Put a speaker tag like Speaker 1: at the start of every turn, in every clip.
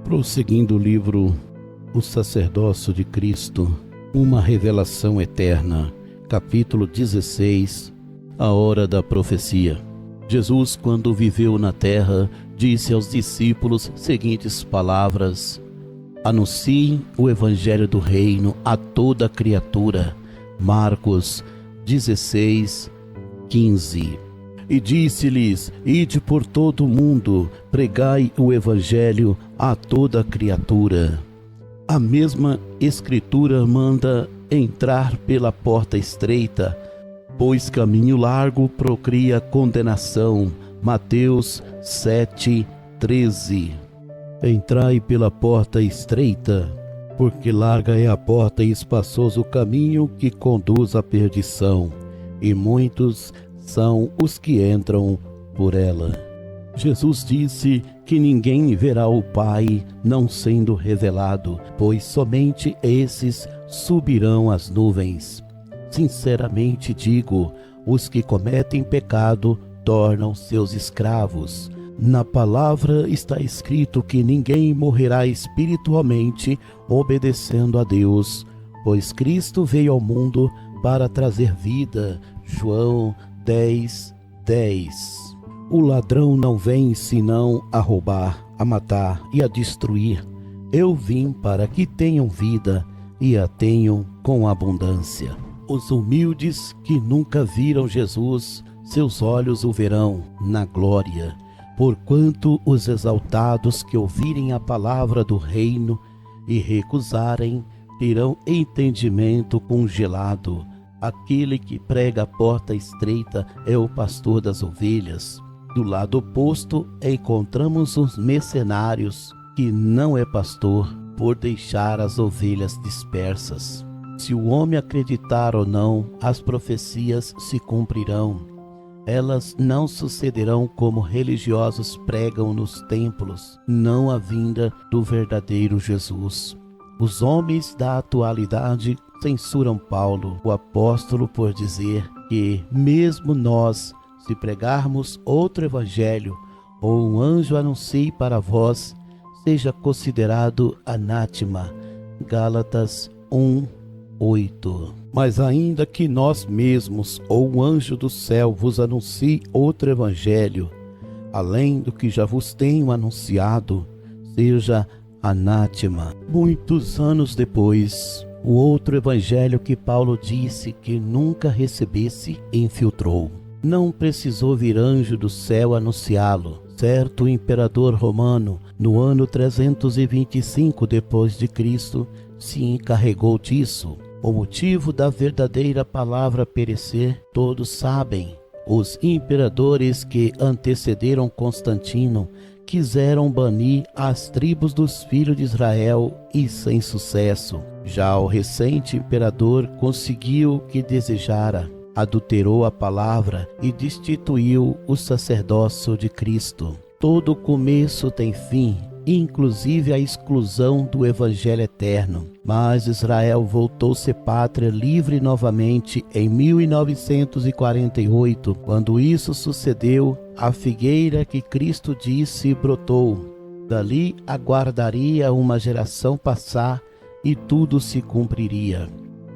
Speaker 1: Prosseguindo o livro O Sacerdócio de Cristo, uma revelação eterna, capítulo 16, a hora da profecia. Jesus, quando viveu na terra, disse aos discípulos seguintes palavras: anunciem o evangelho do reino a toda criatura. Marcos 16, 15. E disse-lhes: ide por todo o mundo, pregai o evangelho a toda criatura. A mesma escritura manda entrar pela porta estreita, pois caminho largo procria condenação. Mateus 7:13. Entrai pela porta estreita, porque larga é a porta e espaçoso o caminho que conduz à perdição, e muitos são os que entram por ela. Jesus disse que ninguém verá o Pai não sendo revelado, pois somente esses subirão às nuvens. Sinceramente digo, os que cometem pecado tornam seus escravos. Na palavra está escrito que ninguém morrerá espiritualmente obedecendo a Deus, pois Cristo veio ao mundo para trazer vida. João 10:10. O ladrão não vem senão a roubar, a matar e a destruir. Eu vim para que tenham vida e a tenham com abundância. Os humildes que nunca viram Jesus, seus olhos o verão na glória. Porquanto os exaltados que ouvirem a palavra do reino e recusarem, terão entendimento congelado. Aquele que prega a porta estreita é o pastor das ovelhas. Do lado oposto encontramos os mercenários, que não é pastor, por deixar as ovelhas dispersas. Se o homem acreditar ou não, as profecias se cumprirão. Elas não sucederão como religiosos pregam nos templos, não a vinda do verdadeiro Jesus. Os homens da atualidade censuram Paulo, o apóstolo, por dizer que mesmo nós, se pregarmos outro evangelho, ou um anjo anuncie para vós, seja considerado anátema. Gálatas 1:8. Mas ainda que nós mesmos, ou um anjo do céu, vos anuncie outro evangelho, além do que já vos tenho anunciado, seja anátema. Muitos anos depois, o outro evangelho que Paulo disse que nunca recebesse, infiltrou. Não precisou vir anjo do céu anunciá-lo. Certo imperador romano, no ano 325 depois de Cristo, se encarregou disso. O motivo da verdadeira palavra perecer, todos sabem. Os imperadores que antecederam Constantino quiseram banir as tribos dos filhos de Israel e sem sucesso. Já o recente imperador conseguiu o que desejara, adulterou a palavra e destituiu o sacerdócio de Cristo. Todo começo tem fim, inclusive a exclusão do evangelho eterno. Mas Israel voltou a ser pátria livre novamente em 1948. Quando isso sucedeu, a figueira que Cristo disse brotou. Dali aguardaria uma geração passar e tudo se cumpriria.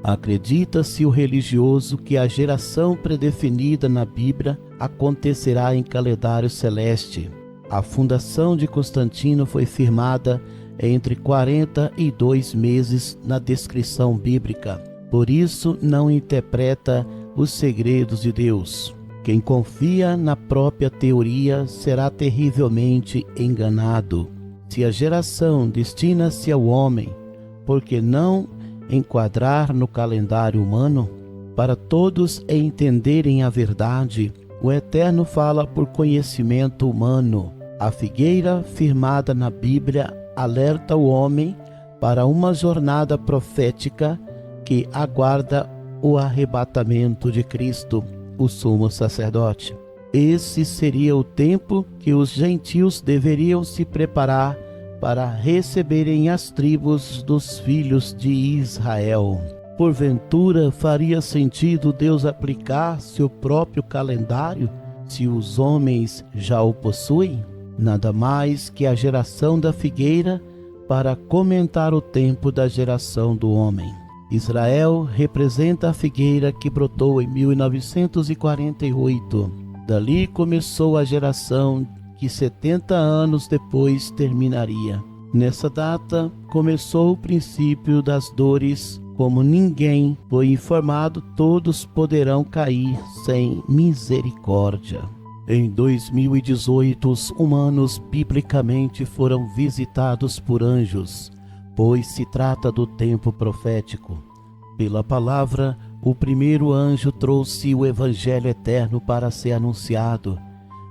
Speaker 1: Acredita-se o religioso que a geração predefinida na Bíblia acontecerá em calendário celeste. A fundação de Constantino foi firmada entre 42 meses na descrição bíblica. Por isso não interpreta os segredos de Deus. Quem confia na própria teoria será terrivelmente enganado. Se a geração destina-se ao homem, por que não enquadrar no calendário humano? Para todos entenderem a verdade, o Eterno fala por conhecimento humano. A figueira firmada na Bíblia alerta o homem para uma jornada profética que aguarda o arrebatamento de Cristo, o sumo sacerdote. Esse seria o tempo que os gentios deveriam se preparar para receberem as tribos dos filhos de Israel. Porventura faria sentido Deus aplicar seu próprio calendário se os homens já o possuem? Nada mais que a geração da figueira para comentar o tempo da geração do homem. Israel representa a figueira que brotou em 1948. Dali começou a geração que 70 anos depois terminaria. Nessa data começou o princípio das dores. Como ninguém foi informado, todos poderão cair sem misericórdia. Em 2018, os humanos biblicamente foram visitados por anjos, pois se trata do tempo profético. Pela palavra, o primeiro anjo trouxe o evangelho eterno para ser anunciado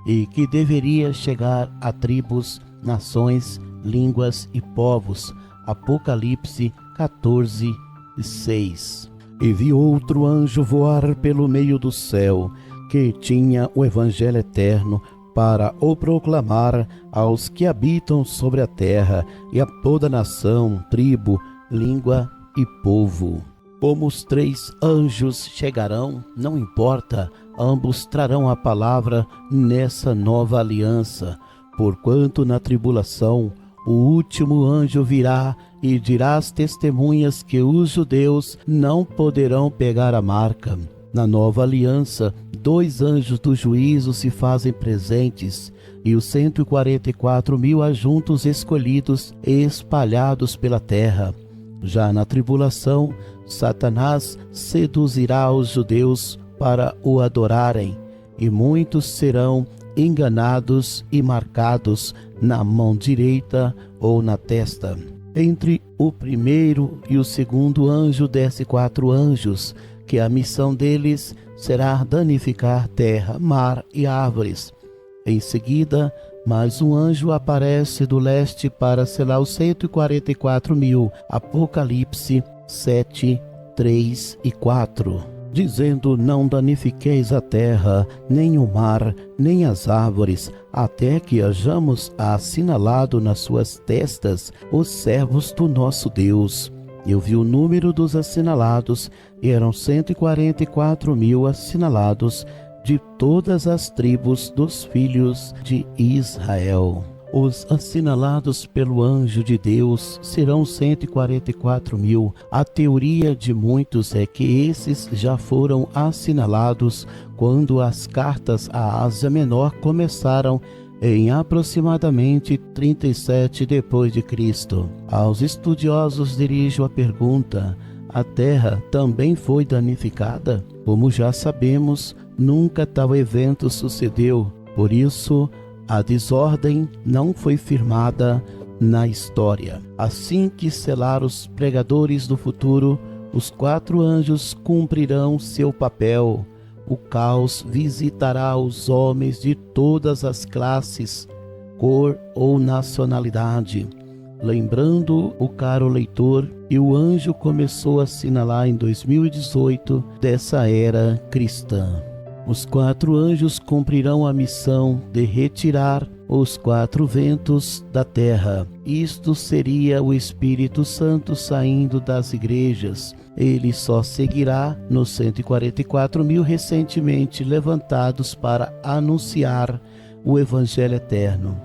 Speaker 1: e que deveria chegar a tribos, nações, línguas e povos. Apocalipse 14:6. E vi outro anjo voar pelo meio do céu, que tinha o evangelho eterno para o proclamar aos que habitam sobre a terra e a toda nação, tribo, língua e povo. Como os 3 anjos chegarão, não importa, ambos trarão a palavra nessa nova aliança, porquanto na tribulação o último anjo virá e dirá às testemunhas que os judeus não poderão pegar a marca. Na nova aliança, 2 anjos do juízo se fazem presentes e os 144.000 ajuntos escolhidos espalhados pela terra. Já na tribulação, Satanás seduzirá os judeus para o adorarem, e muitos serão enganados e marcados na mão direita ou na testa. Entre o primeiro e o segundo anjo desce 4 anjos, que a missão deles será danificar terra, mar e árvores. Em seguida, mais um anjo aparece do leste para selar os 144.000. Apocalipse 7:3 e 4. Dizendo: não danifiqueis a terra, nem o mar, nem as árvores, até que hajamos assinalado nas suas testas os servos do nosso Deus. Eu vi o número dos assinalados, e eram 144.000 assinalados de todas as tribos dos filhos de Israel. Os assinalados pelo anjo de Deus serão 144.000. A teoria de muitos é que esses já foram assinalados quando as cartas à Ásia Menor começaram em aproximadamente 37 depois de Cristo. Aos estudiosos dirijo a pergunta: a terra também foi danificada? Como já sabemos, nunca tal evento sucedeu. Por isso, a desordem não foi firmada na história. Assim que selar os pregadores do futuro, os 4 anjos cumprirão seu papel. O caos visitará os homens de todas as classes, cor ou nacionalidade. Lembrando o caro leitor, e o anjo começou a assinalar em 2018 dessa era cristã. Os 4 anjos cumprirão a missão de retirar os 4 ventos da terra. Isto seria o Espírito Santo saindo das igrejas. Ele só seguirá nos 144.000 recentemente levantados para anunciar o Evangelho eterno.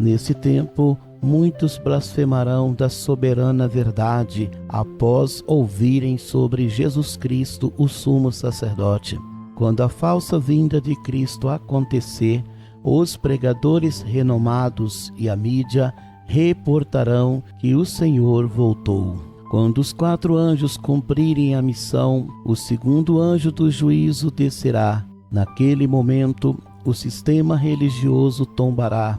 Speaker 1: Nesse tempo, muitos blasfemarão da soberana verdade após ouvirem sobre Jesus Cristo, o sumo sacerdote. Quando a falsa vinda de Cristo acontecer, os pregadores renomados e a mídia reportarão que o Senhor voltou. Quando os 4 anjos cumprirem a missão, o segundo anjo do juízo descerá. Naquele momento, o sistema religioso tombará.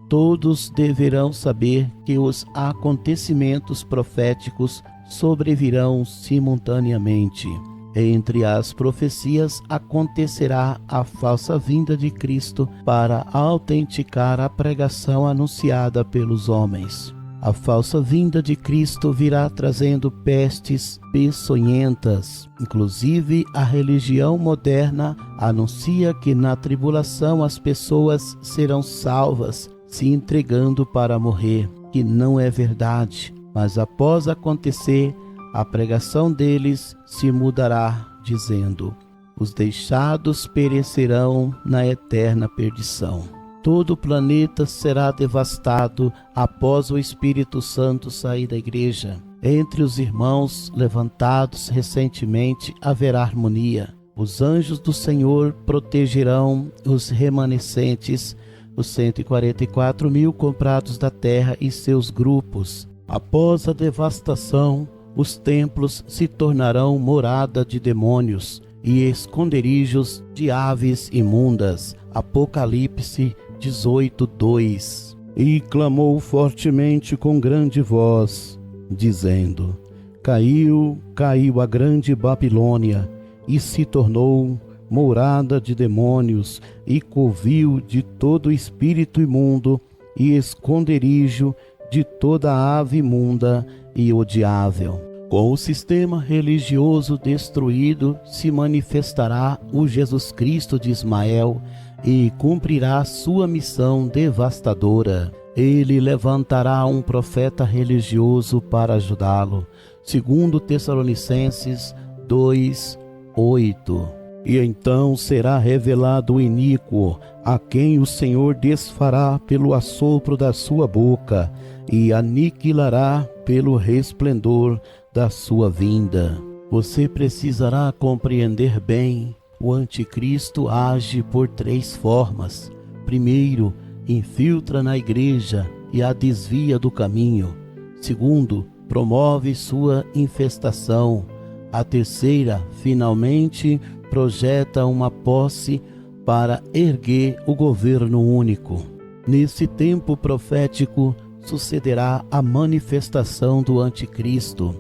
Speaker 1: Todos deverão saber que os acontecimentos proféticos sobrevirão simultaneamente. Entre as profecias acontecerá a falsa vinda de Cristo para autenticar a pregação anunciada pelos homens. A falsa vinda de Cristo virá trazendo pestes peçonhentas. Inclusive, a religião moderna anuncia que na tribulação as pessoas serão salvas, se entregando para morrer, que não é verdade. Mas após acontecer, a pregação deles se mudará, dizendo: os deixados perecerão na eterna perdição. todo o planeta será devastado após o Espírito Santo sair da igreja. Entre os irmãos levantados recentemente haverá harmonia. Os anjos do Senhor protegerão os remanescentes, os 144.000 comprados da terra e seus grupos. Após a devastação, os templos se tornarão morada de demônios e esconderijos de aves imundas. Apocalipse 18:2. E clamou fortemente com grande voz, dizendo: Caiu, caiu a grande Babilônia, e se tornou morada de demônios e covil de todo espírito imundo e esconderijo de toda ave imunda e odiável. Com o sistema religioso destruído se manifestará o Jesus Cristo de Ismael e cumprirá sua missão devastadora. Ele levantará um profeta religioso para ajudá-lo. 2 Tessalonicenses 2:8. E então será revelado o iníquo, a quem o Senhor desfará pelo assopro da sua boca e aniquilará pelo resplendor da sua vinda. Você precisará compreender bem: o anticristo age por 3 formas. Primeiro, infiltra na igreja e a desvia do caminho. Segundo, promove sua infestação. A terceira, finalmente, projeta uma posse para erguer o governo único. Nesse tempo profético sucederá a manifestação do anticristo.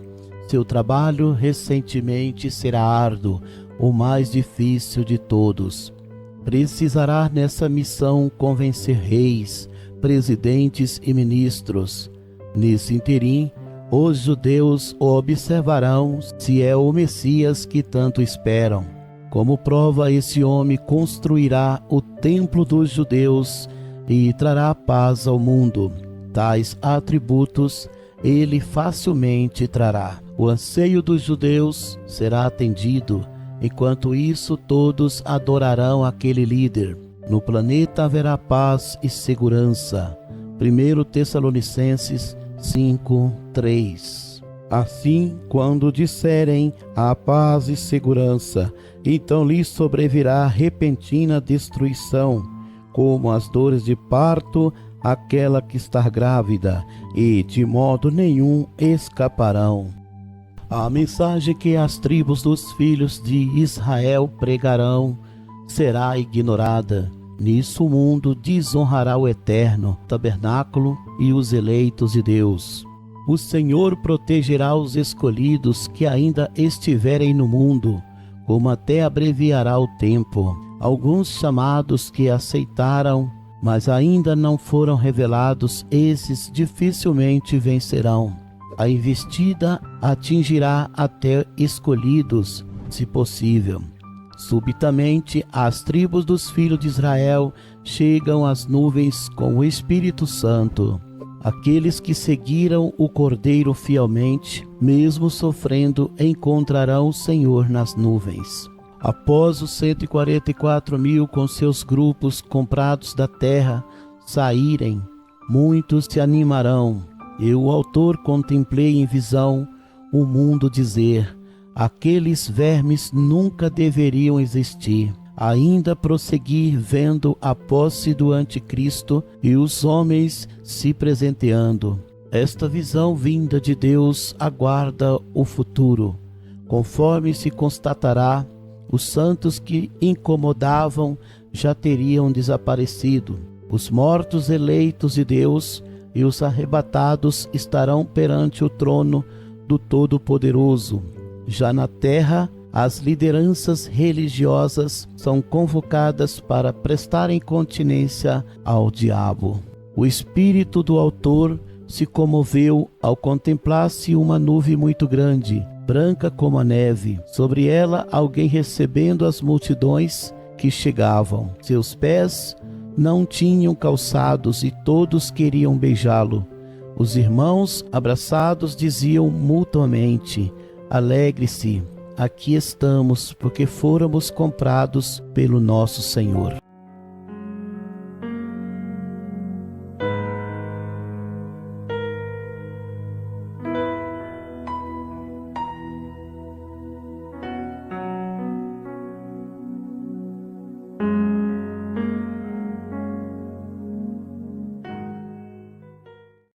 Speaker 1: Seu trabalho recentemente será árduo, o mais difícil de todos. Precisará nessa missão convencer reis, presidentes e ministros. Nesse interim, os judeus o observarão se é o Messias que tanto esperam. Como prova, esse homem construirá o templo dos judeus e trará paz ao mundo. Tais atributos ele facilmente trará. O anseio dos judeus será atendido. Enquanto isso, todos adorarão aquele líder. No planeta haverá paz e segurança. 1 Tessalonicenses 5:3. Assim, quando disserem a paz e segurança, então lhes sobrevirá repentina destruição, como as dores de parto, aquela que está grávida, e de modo nenhum escaparão. A mensagem que as tribos dos filhos de Israel pregarão será ignorada. Nisso o mundo desonrará o eterno tabernáculo e os eleitos de Deus. O Senhor protegerá os escolhidos que ainda estiverem no mundo, como até abreviará o tempo. Alguns chamados que aceitaram, mas ainda não foram revelados, esses dificilmente vencerão. A investida atingirá até escolhidos, se possível. Subitamente, as tribos dos filhos de Israel chegam às nuvens com o Espírito Santo. Aqueles que seguiram o Cordeiro fielmente, mesmo sofrendo, encontrarão o Senhor nas nuvens. Após os 144.000 com seus grupos comprados da terra saírem, muitos se animarão. Eu, o autor, contemplei em visão o mundo dizer: aqueles vermes nunca deveriam existir. Ainda prosseguir vendo a posse do anticristo e os homens se presenteando. Esta visão vinda de Deus aguarda o futuro. Conforme se constatará, os santos que incomodavam já teriam desaparecido. Os mortos eleitos de Deus e os arrebatados estarão perante o trono do Todo-Poderoso. Já na terra, as lideranças religiosas são convocadas para prestarem continência ao diabo. O espírito do autor se comoveu ao contemplar-se uma nuvem muito grande, branca como a neve. Sobre ela, alguém recebendo as multidões que chegavam. Seus pés não tinham calçados e todos queriam beijá-lo. Os irmãos, abraçados, diziam mutuamente: alegre-se, aqui estamos, porque fôramos comprados pelo nosso Senhor.